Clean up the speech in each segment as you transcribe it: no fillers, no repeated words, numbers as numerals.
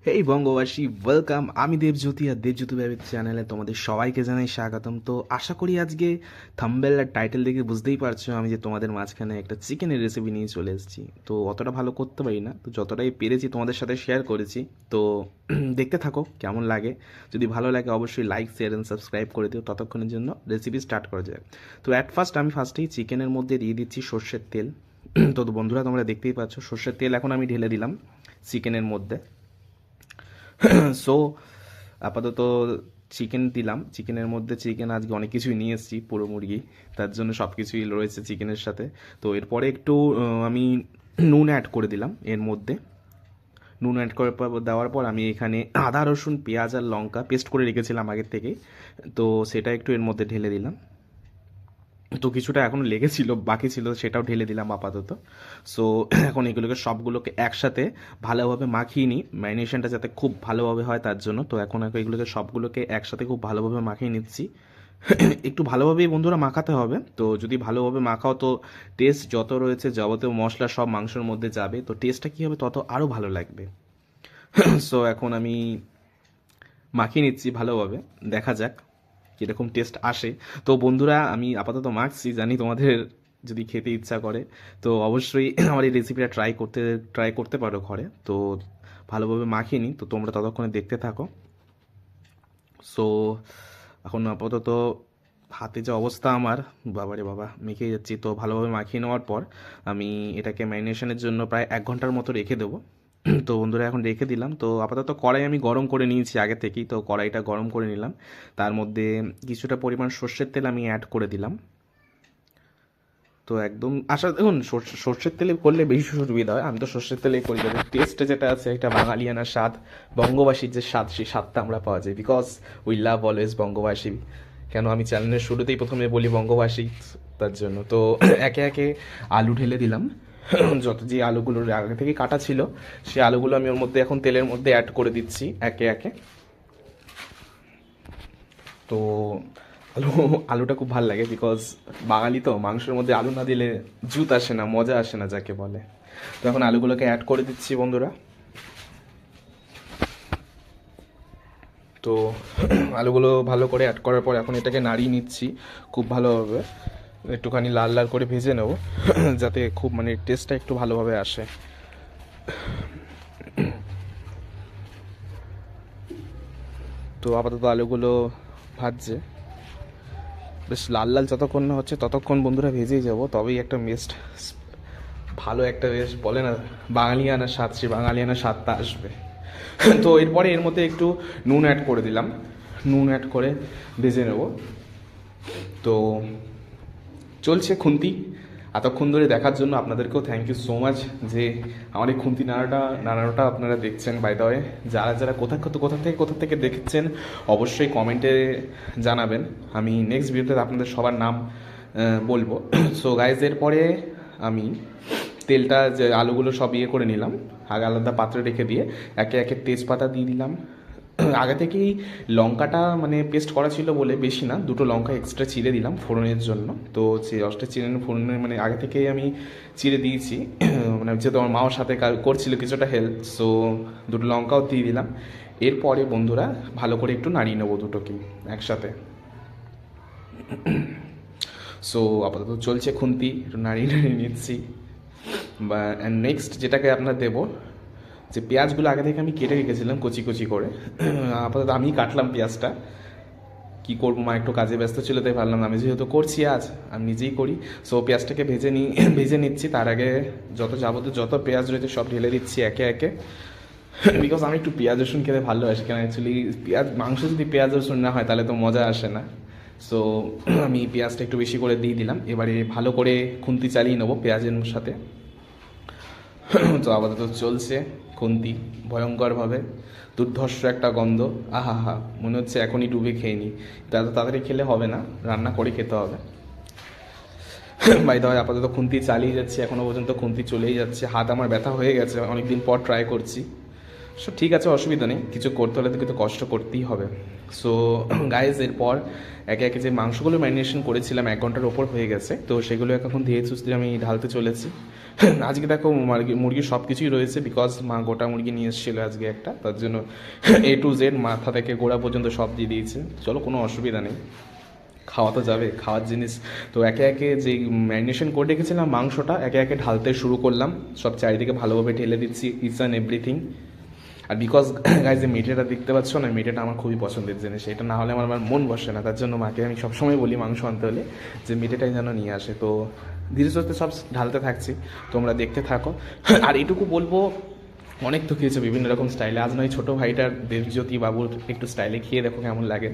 এই বঙ্গবাসী ওয়েলকাম। আমি দেবজ্যোতি আর দেবজ্যোতি ভাইয়ের চ্যানেলে তোমাদের সবাইকে জানাই স্বাগতম। তো আশা করি আজকে থাম্বনেল আর টাইটেল দেখে বুঝতেই পারছো আমি যে তোমাদের মাঝখানে একটা চিকেনের রেসিপি নিয়ে চলে এসেছি। তো অতটা ভালো করতে পারি না, তো যতটাই পেরেছি তোমাদের সাথে শেয়ার করেছি। তো দেখতে থাকো কেমন লাগে। যদি ভালো লাগে অবশ্যই লাইক শেয়ার অ্যান্ড সাবস্ক্রাইব করে দিও। ততক্ষণের জন্য রেসিপি স্টার্ট করা যায়। তো আমি ফার্স্টেই চিকেনের মধ্যে দিয়ে দিচ্ছি সর্ষের তেল। তো বন্ধুরা তোমরা দেখতেই পাচ্ছ সর্ষের তেল এখন আমি ঢেলে দিলাম চিকেনের মধ্যে। সো আপাতত চিকেন দিলাম। চিকেনের মধ্যে চিকেন আজকে অনেক কিছুই নিয়ে এসেছি, পুরো মুরগি, তার জন্য সব কিছুই রয়েছে চিকেনের সাথে। তো এরপরে একটু আমি নুন অ্যাড করে দিলাম এর মধ্যে। নুন অ্যাড করে দেওয়ার পর আমি এখানে আদা রসুন পেঁয়াজ আর লঙ্কা পেস্ট করে রেখেছিলাম আগের থেকে, তো সেটা একটু এর মধ্যে ঢেলে দিলাম। তো কিছুটা এখনও লেগেছিল, বাকি ছিল, সেটাও ঢেলে দিলাম আপাতত। সো এখন এগুলোকে সবগুলোকে একসাথে ভালোভাবে মাখিয়ে নিই, ম্যারিনেশনটা যাতে খুব ভালোভাবে হয় তার জন্য। তো এখন এগুলোকে সবগুলোকে একসাথে খুব ভালোভাবে মাখিয়ে নিচ্ছি। একটু ভালোভাবেই বন্ধুরা মাখাতে হবে। তো যদি ভালোভাবে মাখাও তো টেস্ট যত রয়েছে যাবতীয় মশলা সব মাংসের মধ্যে যাবে, তো টেস্টটা কী হবে তত আরও ভালো লাগবে। সো এখন আমি মাখিয়ে নিচ্ছি ভালোভাবে, দেখা যাক কীরকম টেস্ট আসে। তো বন্ধুরা আমি আপাতত মাখছি, জানি তোমাদের যদি খেতে ইচ্ছা করে তো অবশ্যই আমার এই রেসিপিটা ট্রাই করতে পারো ঘরে। তো ভালোভাবে মাখিয়ে নিই, তো তোমরা ততক্ষণে দেখতে থাকো। সো এখন আপাতত হাতে যে অবস্থা আমার, বাবারে বাবা, মেখে যাচ্ছি। তো ভালোভাবে মাখিয়ে নেওয়ার পর আমি এটাকে ম্যারিনেশনের জন্য প্রায় 1 ঘন্টার মতো রেখে দেবো। তো বন্ধুরা এখন রেখে দিলাম। তো আপাতত কড়াই আমি গরম করে নিয়েছি আগে থেকেই, তো কড়াইটা গরম করে নিলাম। তার মধ্যে কিছুটা পরিমাণ সর্ষের তেল আমি অ্যাড করে দিলাম। তো একদম দেখুন, সর্ষের তেলে করলে বেশি সুবিধা হয়। আমি তো সর্ষের তেলেই করি, যাতে টেস্টে যেটা আছে একটা বাঙালিয়ানা স্বাদ, বঙ্গবাসীর যে স্বাদ, সেই স্বাদটা আমরা পাওয়া যায়। বিকজ উই লাভ অলওয়েজ বঙ্গবাসী। কেন আমি চ্যানেলের শুরুতেই প্রথমে বলি বঙ্গবাসী, তার জন্য। তো একে একে আলু ঢেলে দিলাম। যত যে আলুগুলো আগে থেকে কাটা ছিল সেই আলুগুলো আমি ওর মধ্যে এখন তেলের মধ্যে অ্যাড করে দিচ্ছি একে একে। তো আলু আলুটা খুব ভালো লাগে, বিকজ বাঙালি তো মাংসের মধ্যে আলু না দিলে জুত আসে না, মজা আসে না যাকে বলে। তো এখন আলুগুলোকে অ্যাড করে দিচ্ছি বন্ধুরা। তো আলুগুলো ভালো করে অ্যাড করার পর এখন এটাকে নাড়িয়ে নিচ্ছি খুব ভালোভাবে, একটুখানি লাল লাল করে ভেজে নেব যাতে খুব মানে টেস্টটা একটু ভালোভাবে আসে। তো আপাতত আলুগুলো ভাজছে, বেশ লাল লাল যতক্ষণ না হচ্ছে ততক্ষণ বন্ধুরা ভেজেই যাব, তবেই একটা বেস্ট ভালো একটা বেশ বলে না বাঙালিয়ানা স্বাদ, সে বাঙালিয়ানা স্বাদটা আসবে। তো এরপরে এর মধ্যে একটু নুন অ্যাড করে দিলাম, নুন অ্যাড করে ভেজে নেব। তো চলছে খুন্তি। এতক্ষণ ধরে দেখার জন্য আপনাদেরকেও থ্যাংক ইউ সো মাচ, যে আমার এই খুন্তি নাড়ানোটা আপনারা দেখছেন। বাই দ্য ওয়ে, যারা যারা কোথা থেকে দেখছেন অবশ্যই কমেন্টে জানাবেন, আমি নেক্সট ভিডিওতে আপনাদের সবার নাম বলবো। সো গাইজ, এরপরে আমি তেলটা যে আলুগুলো সব ইয়ে করে নিলাম, আগে আলাদা পাত্রে রেখে দিয়ে একে একে তেজপাতা দিয়ে দিলাম। আগে থেকেই লঙ্কাটা মানে পেস্ট করা ছিল বলে বেশি না, দুটো লঙ্কা এক্সট্রা চিড়ে দিলাম ফোড়নের জন্য। তো সেই রসটা চিড়ে ফোড়নের মানে আগে থেকেই আমি চিড়ে দিয়েছি, মানে যেহেতু আমার মাও সাথে করছিল কিছুটা হেল্প, সো দুটো লঙ্কাও দিয়ে দিলাম। এরপরে বন্ধুরা ভালো করে একটু নাড়িয়ে নেবো দুটোকেই একসাথে। সো আপাতত চলছে খুন্তি, একটু নাড়িয়ে নাড়িয়ে নিচ্ছি। বা নেক্সট যেটাকে আপনার দেবো, যে পেঁয়াজগুলো আগে থেকে আমি কেটে রেখেছিলাম কচি কচি করে, আপাতত আমি কাটলাম পেঁয়াজটা। কী করবো, মা একটু কাজে ব্যস্ত ছিল তাই ভাবলাম আমি যেহেতু করছি আজ আমি নিজেই করি। সো পেঁয়াজটাকে ভেজে নিচ্ছি। তার আগে যত পেঁয়াজ রয়েছে সব ঢেলে দিচ্ছি একে একে, বিকজ আমি একটু পেঁয়াজ রসুন খেতে ভালোবাসি। কেন অ্যাকচুয়ালি মাংস যদি পেঁয়াজ রসুন না হয় তাহলে তো মজা আসে না। সো আমি পেঁয়াজটা একটু বেশি করে দিয়ে দিলাম। এবারে ভালো করে খুন্তি চালিয়ে নেবো পেঁয়াজের সাথে। তো আপাতত চলছে খুন্তি ভয়ঙ্করভাবে, দুর্ধর্ষ একটা গন্ধ, আহা হা, মনে হচ্ছে এখনই ডুবে খেয়ে নিই। এত তাড়াতাড়ি খেলে হবে না, রান্না করে খেতে হবে। বাই দ্য ওয়ে, আপাতত খুন্তি চালিয়ে যাচ্ছে, এখনও পর্যন্ত খুন্তি চলেই যাচ্ছে। হাত আমার ব্যথা হয়ে গেছে, অনেকদিন পর ট্রাই করছি। সো ঠিক আছে, অসুবিধা নেই, কিছু করতে হলে তো কিছু কষ্ট করতেই হবে। সো গাইজ, এরপর একে একে যে মাংসগুলো ম্যারিনেশন করেছিলাম 1 ঘন্টার ওপর হয়ে গেছে, তো সেগুলো এখন ধীরে সুস্থে আমি ঢালতে চলেছি। আজকে দেখো মুরগির সব কিছুই রয়েছে, বিকজ মা গোটা মুরগি নিয়ে এসেছিলো আজকে একটা, তার জন্য A to Z মাথা থেকে গোড়া পর্যন্ত সব দিয়ে দিয়েছে। চলো, কোনো অসুবিধা নেই, খাওয়া তো যাবে, খাওয়ার জিনিস। তো একে একে যে ম্যারিনেশন করে রেখেছিলাম মাংসটা একে একে ঢালতে শুরু করলাম, সব চারিদিকে ভালোভাবে ঢেলে দিচ্ছি, ইচ অ্যান্ড এভরিথিং। আর বিকজ গাইজ, যে মেটেটা দেখতে পাচ্ছ না, মেটেটা আমার খুবই পছন্দের জিনিস, এটা না হলে আমার মন বসে না। তার জন্য মাকে আমি সবসময় বলি মাংস আনতে হলে যে মেটেটাই যেন নিয়ে আসে। তো ধীরে সুস্থে সব ঢালতে থাকছি, তোমরা দেখতে থাকো। আর এটুকু বলবো, অনেক তো খেয়েছে বিভিন্ন রকম স্টাইলে, আজ নয় ছোটো ভাইটার দেবজ্যোতি বাবুর একটু স্টাইলে খেয়ে দেখো কেমন লাগে।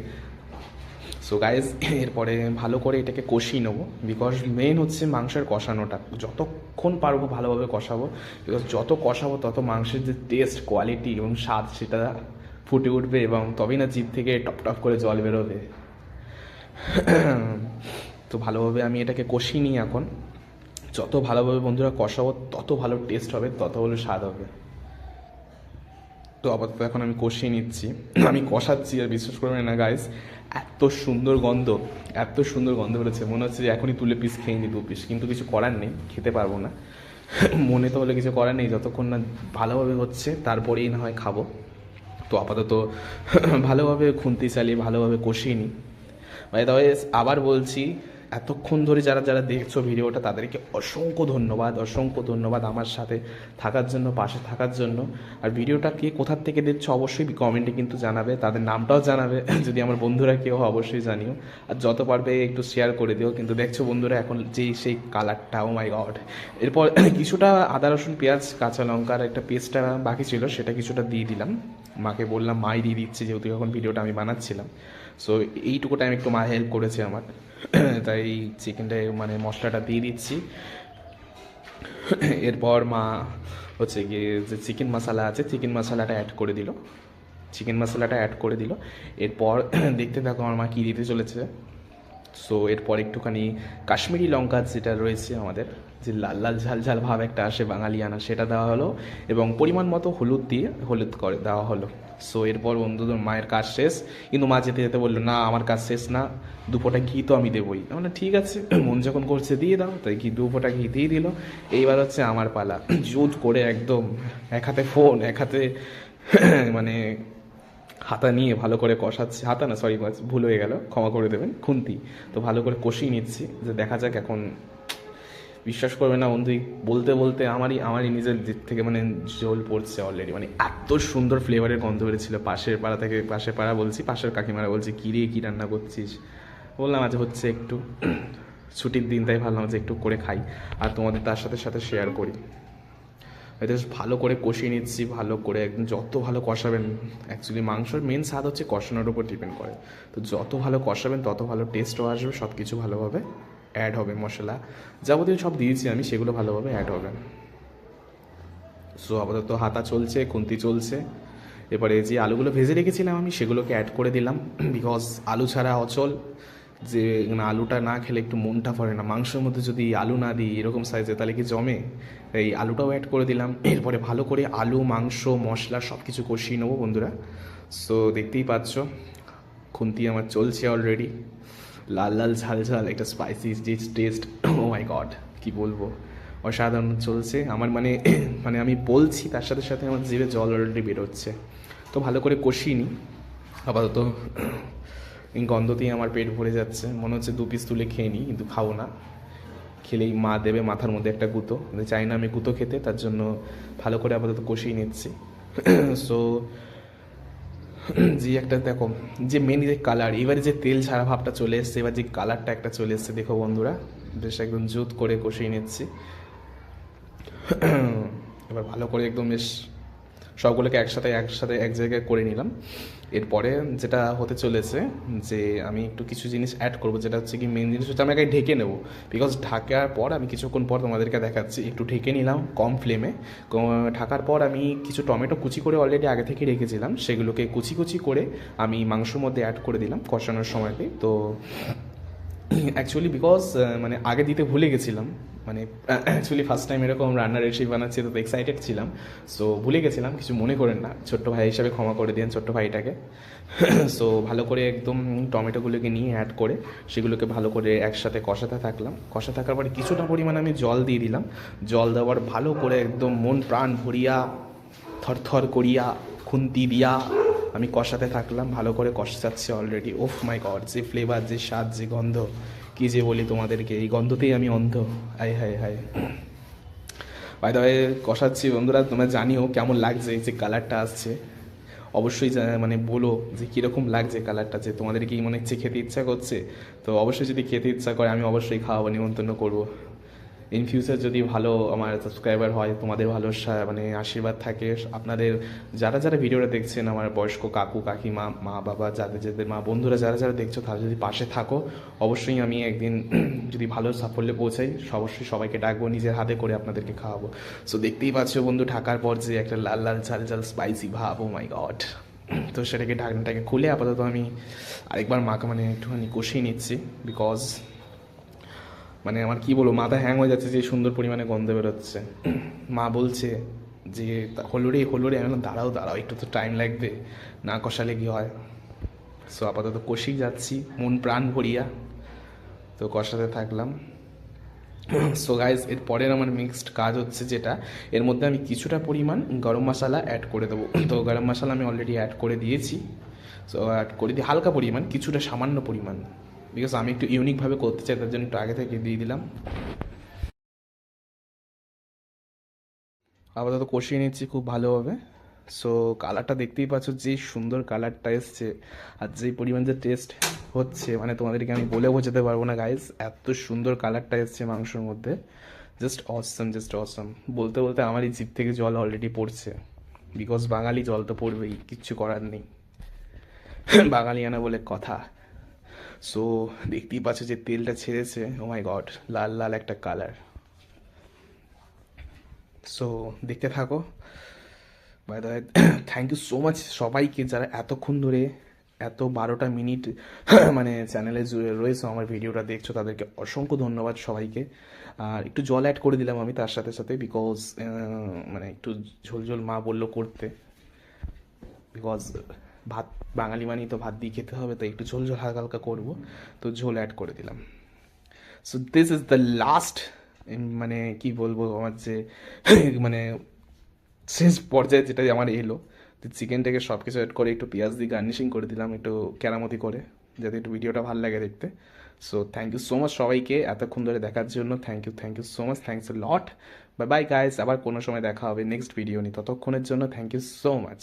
সো গাইজ, এরপরে ভালো করে এটাকে কষিয়ে নেবো, বিকজ মেন হচ্ছে মাংসের কষানোটা, যতক্ষণ পারবো ভালোভাবে কষাবো, বিকজ যত কষাবো তত মাংসের যে টেস্ট, কোয়ালিটি এবং স্বাদ সেটা ফুটে উঠবে, এবং তবেই না জিভ থেকে টপ টপ করে জল বেরোবে। তো ভালোভাবে আমি এটাকে কষিয়ে নিই এখন, যত ভালোভাবে বন্ধুরা কষাবো তত ভালো টেস্ট হবে, তত ভালো স্বাদ হবে। তো আপাতত এখন আমি কষিয়ে নিচ্ছি, আমি কষাচ্ছি, আর বিশ্বাস করবেন না গাইস, এত সুন্দর গন্ধ, এত সুন্দর গন্ধ বেরোচ্ছে, মনে হচ্ছে যে এখনই তুলে পিস খেয়ে নিই 2 পিস, কিন্তু কিছু করার নেই, খেতে পারবো না। মনে তো হলে কিছু করার নেই, যতক্ষণ না ভালোভাবে হচ্ছে তারপরেই না হয় খাবো। তো আপাতত ভালোভাবে খুন্তি চালিয়ে ভালোভাবে কষিয়ে নিই। ভাই তবে আবার বলছি, এতক্ষণ ধরে যারা যারা দেখছো ভিডিওটা, তাদেরকে অসংখ্য ধন্যবাদ, অসংখ্য ধন্যবাদ আমার সাথে থাকার জন্য, পাশে থাকার জন্য। আর ভিডিওটা কে কোথার থেকে দেখছো অবশ্যই কমেন্টে কিন্তু জানাবে, তাদের নামটাও জানাবে, যদি আমার বন্ধুরা কেউ অবশ্যই জানিও। আর যত পারবে একটু শেয়ার করে দিও। কিন্তু দেখছো বন্ধুরা, এখন যেই সেই কালারটা, ও মাই গড। এরপর কিছুটা আদা রসুন পেঁয়াজ কাঁচা লঙ্কার একটা পেস্টটা বাকি ছিল, সেটা কিছুটা দিয়ে দিলাম। মাকে বললাম, মাই দিয়ে দিচ্ছে, যেহেতু এখন ভিডিওটা আমি বানাচ্ছিলাম। সো এইটুকু টাইম একটু মা হেল্প করেছে আমার, তাই চিকেনটা মানে মশলাটা দিয়ে দিচ্ছি। এরপর মা হচ্ছে গিয়ে যে চিকেন মশলা আছে, চিকেন মশলাটা অ্যাড করে দিল, চিকেন মশলাটা অ্যাড করে দিল। এরপর দেখতে থাকো আমার মা কী দিতে চলেছে। সো এরপর একটুখানি কাশ্মীরি লঙ্কা যেটা রয়েছে আমাদের, যে লাল লাল ঝাল ঝাল ভাব একটা আসে বাঙালিয়ানা, সেটা দেওয়া হলো, এবং পরিমাণ মতো হলুদ দিয়ে হলুদ করে দেওয়া হলো। সো এরপর বন্ধুদের মায়ের কাজ শেষ, কিন্তু মা যেতে যেতে বললো, না আমার কাজ শেষ না, 2 ফোঁটা ঘি তো আমি দেবোই। মানে ঠিক আছে, মন যখন করছে দিয়ে দাও, তাই 2 ফোঁটা ঘি দিয়ে দিল। এইবার হচ্ছে আমার পালা, জুত করে একদম এক হাতে ফোন, এক হাতে মানে হাতা নিয়ে ভালো করে কষাচ্ছি, হাতা না সরি ভুল হয়ে গেল, ক্ষমা করে দেবেন, খুন্তি। তো ভালো করে কষিয়ে নিচ্ছি, যে দেখা যাক এখন। বিশ্বাস করবে না বন্ধু, বলতে বলতে আমারই নিজের দিক থেকে মানে জল পড়ছে অলরেডি, মানে এত সুন্দর ফ্লেভারের গন্ধ বেরোচ্ছিল। পাশের পাড়া বলছি, পাশের কাকিমারা বলছি, কী রে কী রান্না করছিস? বললাম আজ হচ্ছে একটু ছুটির দিন, তাই ভাবলাম যে একটু করে খাই, আর তোমাদের তার সাথে সাথে শেয়ার করি। এটা ভালো করে কষিয়ে নিচ্ছি, ভালো করে একদম, যত ভালো কষাবেন, অ্যাকচুয়ালি মাংসর মেন স্বাদ হচ্ছে কষানোর উপর ডিপেন্ড করে। তো যত ভালো কষাবেন তত ভালো টেস্টও আসবে, সব কিছু ভালোভাবে অ্যাড হবে, মশলা যাবতীয় সব দিয়েছি আমি, সেগুলো ভালোভাবে অ্যাড হবে। সো আপাতত হাতা চলছে, খুন্তি চলছে। এবারে যে আলুগুলো ভেজে রেখেছিলাম আমি, সেগুলোকে অ্যাড করে দিলাম, বিকজ আলু ছাড়া অচল, যে না আলুটা না খেলে একটু মনটা ভরে না। মাংসের মধ্যে যদি আলু না দিই এরকম সাইজে, তাহলে কি জমে? এই আলুটাও অ্যাড করে দিলাম। এরপরে ভালো করে আলু, মাংস, মশলা সব কিছু কষিয়ে নেবো বন্ধুরা। সো দেখতেই পাচ্ছ, খুন্তি আমার চলছে অলরেডি, লাল লাল ঝাল ঝাল একটা স্পাইসি যে টেস্ট, ও মাই গড, কী বলবো, অসাধারণ চলছে আমার। মানে মানে আমি বলছি তার সাথে সাথে আমার জিভে জল অলরেডি বেরোচ্ছে। তো ভালো করে কষিয়ে নিই আপাতত, এই গন্ধতেই আমার পেট ভরে যাচ্ছে, মনে হচ্ছে 2 পিস তুলে খেয়ে নিই, কিন্তু খাবো না, খেলেই মা দেবে মাথার মধ্যে একটা গুঁতো, কিন্তু চাই না আমি গুঁতো খেতে, তার জন্য ভালো করে আপাতত কষিয়ে নিচ্ছি। সো যে একটা দেখো, যে মেন যে কালার, এবারে যে তেল ছাড়া ভাবটা চলে এসছে, এবার যে কালারটা একটা চলে এসছে, দেখো বন্ধুরা, বেশ একদম জুত করে কষিয়ে নিচ্ছি। এবার ভালো করে একদম বেশ সবগুলোকে একসাথে এক জায়গায় করে নিলাম। এরপরে যেটা হতে চলেছে, যে আমি একটু কিছু জিনিস অ্যাড করবো, যেটা হচ্ছে কি মেন জিনিস হচ্ছে আমি আগে ঢেকে নেবো, বিকজ ঢাকার পর আমি কিছুক্ষণ পর তোমাদেরকে দেখাচ্ছি। একটু ঢেকে নিলাম কম ফ্লেমে, ঢাকার পর আমি কিছু টমেটো কুচি করে অলরেডি আগে থেকে রেখেছিলাম, সেগুলোকে কুচি কুচি করে আমি মাংসর মধ্যে অ্যাড করে দিলাম কষানোর সময়তে। তো অ্যাকচুয়ালি বিকজ মানে আগে দিতে ভুলে গেছিলাম, মানে অ্যাকচুয়ালি ফার্স্ট টাইম এরকম রান্নার রেসিপি বানাচ্ছি, তো এক্সাইটেড ছিলাম। সো ভুলে গেছিলাম, কিছু মনে করেন না, ছোট্ট ভাই হিসাবে ক্ষমা করে দিন ছোট্ট ভাইটাকে। সো ভালো করে একদম টমেটোগুলোকে নিয়ে অ্যাড করে সেগুলোকে ভালো করে একসাথে কষাতে থাকলাম। কষা থাকার পরে কিছুটা পরিমাণে আমি জল দিয়ে দিলাম। জল দেওয়ার ভালো করে একদম মন প্রাণ ভরিয়া থরথর করিয়া খুন্তি দিয়া আমি কষাতে থাকলাম, ভালো করে কষাচ্ছে অলরেডি। ওফ মাই গড, যে ফ্লেভার, যে স্বাদ, যে গন্ধ, কী যে বলি তোমাদেরকে, এই গন্ধতেই আমি অন্ধ। হায় হায় হায়। বাই দ্য ওয়ে কষাচ্ছি বন্ধুরা, তোমরা জানিও কেমন লাগছে, এই যে কালারটা আসছে অবশ্যই মানে বলো যে কীরকম লাগছে কালারটা, যে তোমাদের কি মনে হচ্ছে খেতে ইচ্ছা করছে। তো অবশ্যই যদি খেতে ইচ্ছা করে আমি অবশ্যই খাওয়াবো, নিমন্ত্রণ করবো। ইন ফিউচার যদি ভালো আমার সাবস্ক্রাইবার হয়, তোমাদের ভালো মানে আশীর্বাদ থাকে, আপনাদের যারা যারা ভিডিওটা দেখছেন, আমার বয়স্ক কাকু কাকিমা, মা বাবা, যাদের যাদের মা বন্ধুরা যারা যারা দেখছো, তারা যদি পাশে থাকো, অবশ্যই আমি একদিন যদি ভালো সাফল্যে পৌঁছাই অবশ্যই সবাইকে ডাকবো, নিজের হাতে করে আপনাদেরকে খাওয়াবো। সো দেখতেই পাচ্ছ বন্ধু, ঢাকার পর যে একটা লাল লাল ঝাল ঝাল স্পাইসি ভাব, ও মাই গড। তো সেটাকে ঢাকনাটাকে খুলে আপাতত আমি আরেকবার মাকে মানে একটুখানি কষিয়ে নিচ্ছি, বিকজ মানে আমার কি বলবো, মাথা হ্যাং হয়ে যাচ্ছে, যে সুন্দর পরিমাণে গন্ধ বেরোচ্ছে। মা বলছে যে হলো রে হলো রে, আমি বললাম দাঁড়াও দাঁড়াও, একটু তো টাইম লাগবে, না কষালে কি হয়। সো আপাতত কষেই যাচ্ছি মন প্রাণ ভরিয়া, তো কষাতে থাকলাম। সো গাইজ, এর পরের আমার নেক্সট কাজ হচ্ছে যেটা, এর মধ্যে আমি কিছুটা পরিমাণ গরম মশলা অ্যাড করে দেবো। তো গরম মশলা আমি অলরেডি অ্যাড করে দিয়েছি। সো অ্যাড করে দিই হালকা পরিমাণ, কিছুটা সামান্য পরিমাণ, বিকজ আমি একটু ইউনিকভাবে করতে চাই, তার জন্য একটু আগে থেকে দিয়ে দিলাম। আপাতত কষিয়ে নিচ্ছি খুব ভালোভাবে। সো কালারটা দেখতেই পাচ্ছ, যে সুন্দর কালারটা এসছে, আর যেই পরিমাণ যে টেস্ট হচ্ছে, মানে তোমাদেরকে আমি বলে বোঝাতে পারবো না গাইজ, এত সুন্দর কালারটা এসছে মাংসর মধ্যে, জাস্ট অসম, জাস্ট অসম। বলতে বলতে আমারই জিভ থেকে জল অলরেডি পড়ছে, বিকজ বাঙালি জল তো পড়বেই, কিচ্ছু করার নেই, বাঙালিয়ানা বলে কথা। সো দেখতেই পাচ্ছ যে তেলটা ছেড়েছে, ও মাই গড, লাল লাল একটা কালার। সো দেখতে থাকো। By the way, thank you so much সবাইকে যারা এতক্ষণ ধরে এত 12টা মিনিট মানে চ্যানেলে জুড়ে রয়েছে, আমার ভিডিওটা দেখছো, তাদেরকে অসংখ্য ধন্যবাদ সবাইকে। আর একটু জল অ্যাড করে দিলাম আমি তার সাথে সাথে, বিকজ মানে একটু ঝোল ঝোল মা বললো করতে, বিকজ ভাত বাঙালি মানেই তো ভাত দিয়ে খেতে হবে, তাই একটু ঝোল ঝোল হালকা হালকা করবো, তো ঝোল অ্যাড করে দিলাম। So this is the last, মানে কি বলবো, আমার যে মানে শেষ পর্যায়ে যেটা আমার এলো, তো চিকেনটাকে সব কিছু অ্যাড করে একটু পেঁয়াজ দিয়ে গার্নিশিং করে দিলাম, একটু কেরামতি করে, যাতে একটু ভিডিওটা ভালো লাগে দেখতে। So thank you so much সবাইকে এতক্ষণ ধরে দেখার জন্য, thank you so much, thanks a lot. Bye bye guys, আবার কোনো সময় দেখা হবে নেক্সট ভিডিও নিয়ে, ততক্ষণের জন্য থ্যাংক ইউ সো মাচ।